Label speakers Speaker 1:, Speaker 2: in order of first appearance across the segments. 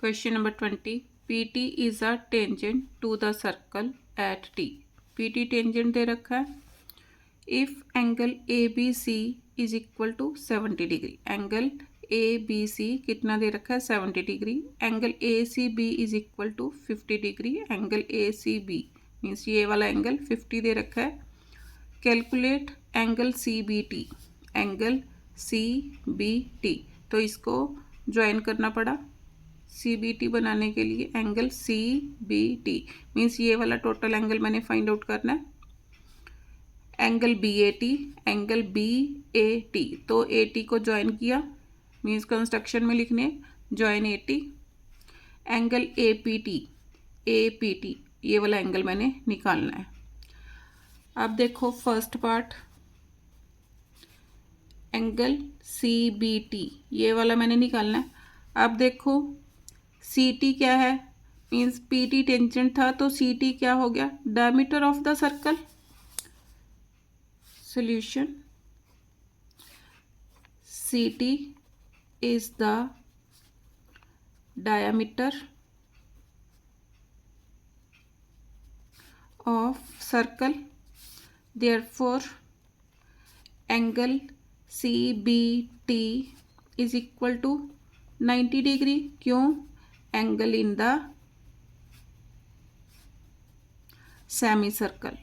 Speaker 1: Question number 20. PT is a tangent to the circle at T. PT tangent दे रखा है. If angle ABC is equal to 70 degree. Angle ABC कितना दे रखा है 70 degree. Angle ACB is equal to 50 degree. Angle ACB means ये वाला angle 50 दे रखा है. Calculate angle CBT. Angle CBT तो इसको ज्वाइन करना पड़ा. CBT बनाने के लिए एंगल CBT मीन्स ये वाला टोटल एंगल मैंने फाइंड आउट करना है. Angle BAT. एंगल BAT तो AT को ज्वाइन किया मीन्स कंस्ट्रक्शन में लिखने ज्वाइन AT. एंगल APT ये वाला एंगल मैंने निकालना है. अब देखो फर्स्ट पार्ट एंगल CBT ये वाला मैंने निकालना है. अब देखो CT क्या है मीन्स PT टेंजेंट था तो CT क्या हो गया diameter of the circle. Solution CT is the diameter of circle. Therefore angle CBT is equal to 90 degree. क्यों angle in the semi circle.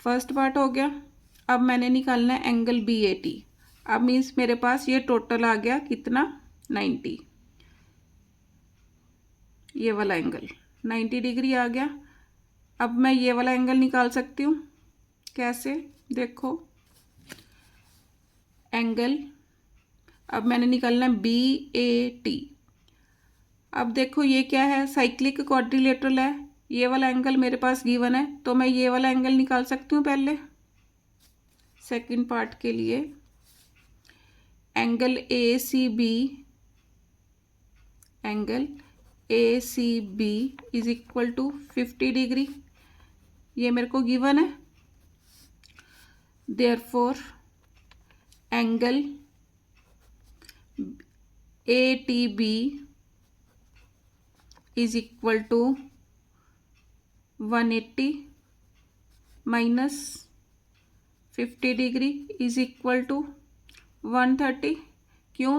Speaker 1: First part हो गया. अब मैंने निकालना है एंगल BAT. अब मीन्स मेरे पास ये टोटल आ गया कितना 90. ये वाला एंगल 90 डिग्री आ गया. अब मैं ये वाला एंगल निकाल सकती हूँ. कैसे देखो एंगल अब मैंने निकालना है BAT. अब देखो ये क्या है साइक्लिक क्वाड्रिलेटरल है. ये वाला एंगल मेरे पास गिवन है तो मैं ये वाला एंगल निकाल सकती हूँ पहले. सेकंड पार्ट के लिए angle ACB is equal to 50 degree. ये मेरे को गिवन है. Therefore angle ATB is equal to 180 minus 50 degree is equal to 130. क्यों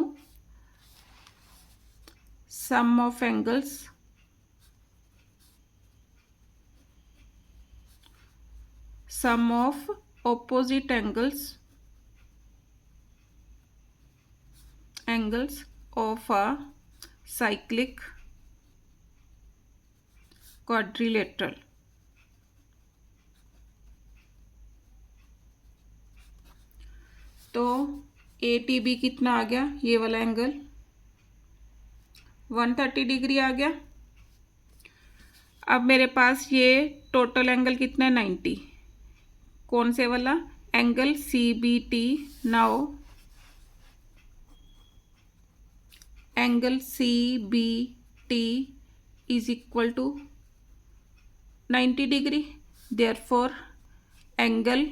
Speaker 1: sum of angles sum of opposite angles of a cyclic quadrilateral. तो ATB कितना आ गया ये वाला एंगल 130 डिग्री आ गया. अब मेरे पास ये टोटल एंगल कितना है 90. कौन से वाला angle CBT. Now angle CBT is equal to 90 degree. Therefore angle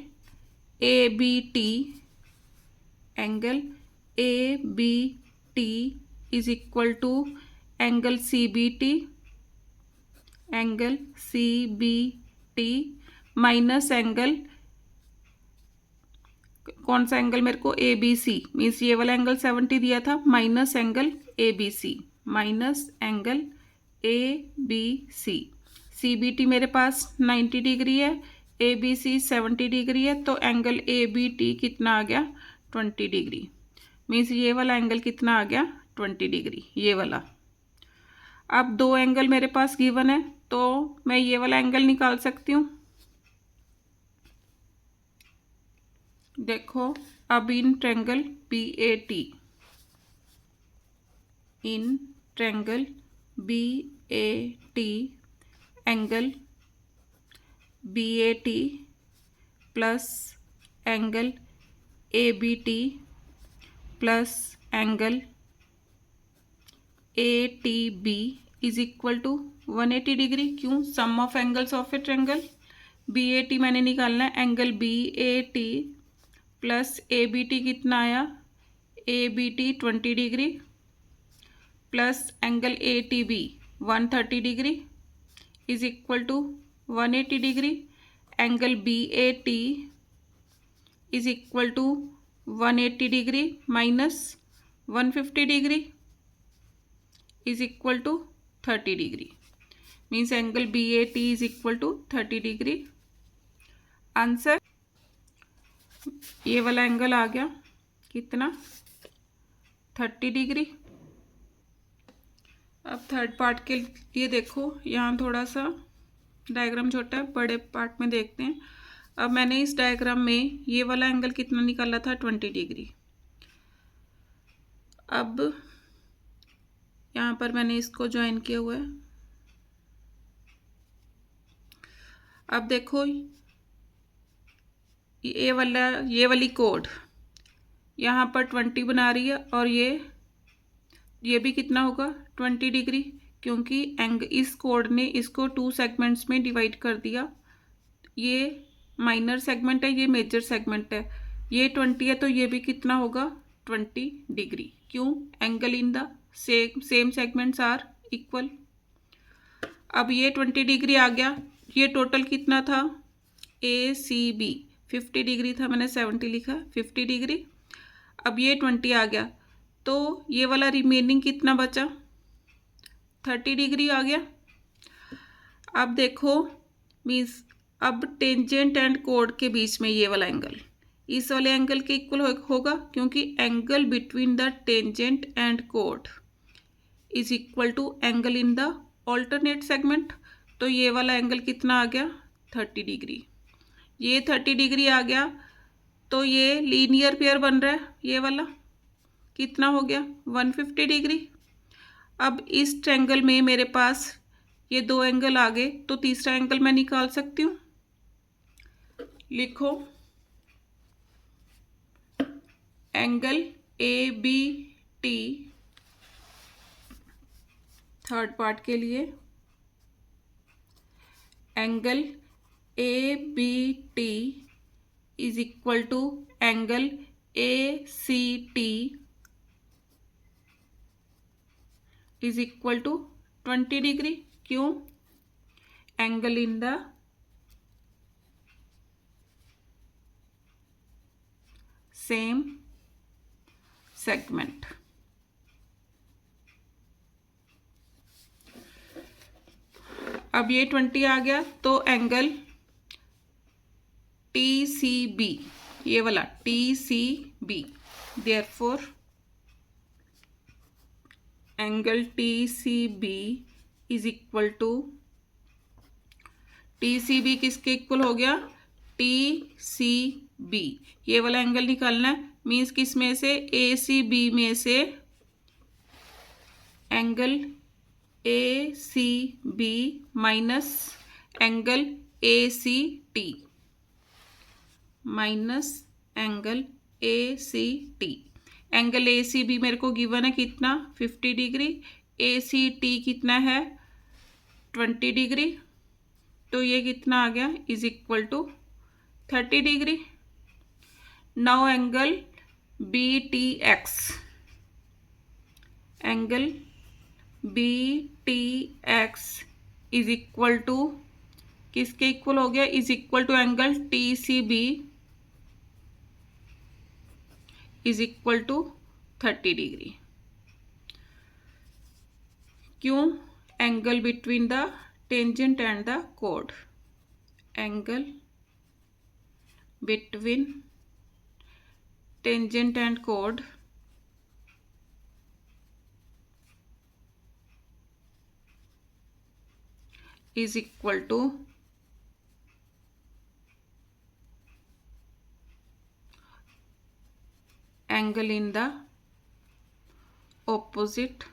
Speaker 1: ABT is equal to angle CBT minus angle कौन सा एंगल मेरे को ABC मीन्स ये वाला एंगल 70 दिया था माइनस एंगल ABC. CBT मेरे पास 90 डिग्री है ABC 70 डिग्री है तो एंगल ABT कितना आ गया 20 डिग्री. मीन्स ये वाला एंगल कितना आ गया 20 डिग्री ये वाला. अब दो एंगल मेरे पास गिवन है तो मैं ये वाला एंगल निकाल सकती हूँ. देखो अब in triangle BAT angle BAT plus angle ABT plus angle ATB is equal to 180 degree. क्यों sum of angles of a triangle. BAT मैंने निकालना है. एंगल BAT प्लस ABT कितना आया ABT 20 degree plus angle ATB 130 degree is equal to 180 degree. Angle BAT is equal to 180 degree minus 150 degree is equal to 30 degree. Means angle BAT is equal to 30 degree. Answer ये वाला angle आ गया कितना, 30 degree. अब third part के लिए देखो, यहाँ थोड़ा सा डायग्राम छोटा है, बड़े पार्ट में देखते हैं। अब मैंने इस डायग्राम में ये वाला एंगल कितना निकाला था, 20 डिग्री। अब यहाँ पर मैंने इसको ज्वाइन किया हुआ है। अब देखो ये वाली कोड यहाँ पर 20 बना रही है और ये भी कितना होगा, 20 डिग्री, क्योंकि इस कोड ने इसको 2 सेगमेंट्स में डिवाइड कर दिया। ये माइनर सेगमेंट है, ये मेजर सेगमेंट है। ये 20 है तो ये भी कितना होगा, 20 डिग्री। क्यों, angle in the same segments are equal. अब ये 20 डिग्री आ गया। ये टोटल कितना था, ACB 50 डिग्री था, मैंने 70 लिखा, 50 डिग्री। अब ये 20 आ गया तो ये वाला रिमेनिंग कितना बचा, 30 डिग्री आ गया। अब देखो मीन्स अब टेंजेंट एंड कोड के बीच में ये वाला एंगल इस वाले एंगल के इक्वल होगा, क्योंकि angle between the tangent and कोड is equal to angle in the alternate segment. तो ये वाला एंगल कितना आ गया, 30 डिग्री। ये 30 डिग्री आ गया तो ये लीनियर पेयर बन रहा है, ये वाला कितना हो गया, 150 डिग्री। अब इस ट्रायंगल में मेरे पास ये 2 एंगल आ गए तो तीसरा एंगल मैं निकाल सकती हूँ। लिखो एंगल ABT थर्ड पार्ट के लिए angle ABT is equal to angle ACT is equal to 20 degree. क्यों, angle in the same segment. अब ये 20 आ गया तो एंगल TCB, ये वाला TCB, therefore angle TCB is equal to, TCB किसके इक्वल हो गया, TCB। ये वाला एंगल निकालना है, मीन्स किस में से, ACB में से angle ACB minus angle ACT minus angle ACT। Angle ACB मेरे को गिवन है कितना, 50 डिग्री। ACT कितना है, 20 डिग्री। तो ये कितना आ गया, is equal to 30 degree. Now angle BTX, angle BTX is equal to किसके इक्वल हो गया, is equal to angle TCB is equal to 30 degree. क्यों, angle between the tangent and the कोड, एंगल बिटवीन टेंजेंट एंड कोड is equal to angle in the opposite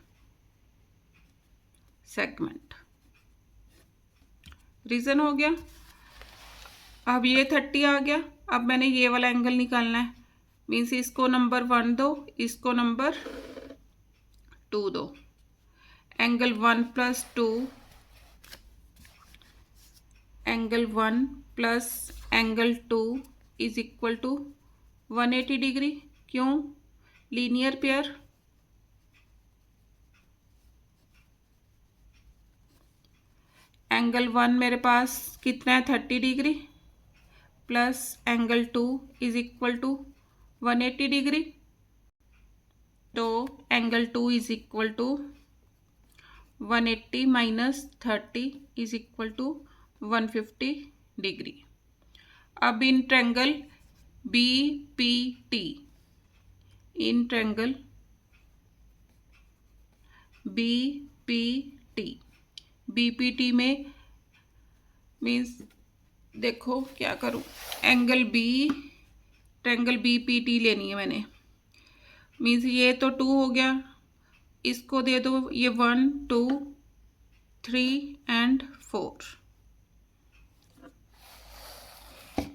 Speaker 1: segment। Reason हो गया। अब ये 30 आ गया। अब मैंने ये वाला एंगल निकालना है, मीन्स इसको नंबर 1 दो, इसको नंबर 2 दो। Angle 1 plus 2, angle 1 plus angle 2 is equal to 180 degree. क्यों, लीनियर पेयर, एंगल 1 मेरे पास कितना है 30 degree plus angle 2 is equal to 180 degree. तो angle 2 is equal to 180 minus 30 is equal to 150 degree. अब in triangle B P T, in triangle B P T, B P T में means देखो क्या करूँ, angle B, triangle B P T लेनी है मैंने। Means ये तो 2 हो गया, इसको दे दो ये 1 2 3 and 4।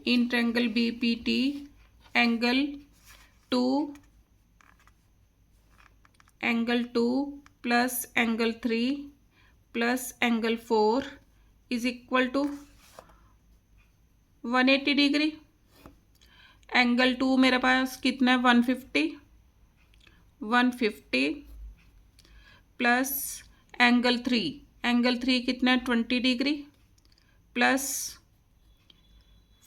Speaker 1: In triangle B P T angle 2 plus angle 3 plus angle 4 is equal to 180 degree. Angle 2 मेरे पास कितना है 150 प्लस एंगल 3 कितना है 20 डिग्री प्लस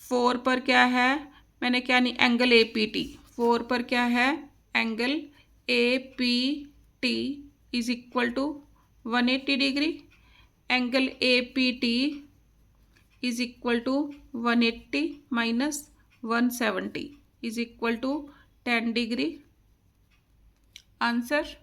Speaker 1: 4 पर क्या है, मैंने क्या नहीं, एंगल ए पी टी, 4 पर क्या है angle A P T is equal to 180 degree. Angle A P T is equal to 180 minus 170 is equal to 10 degree. Answer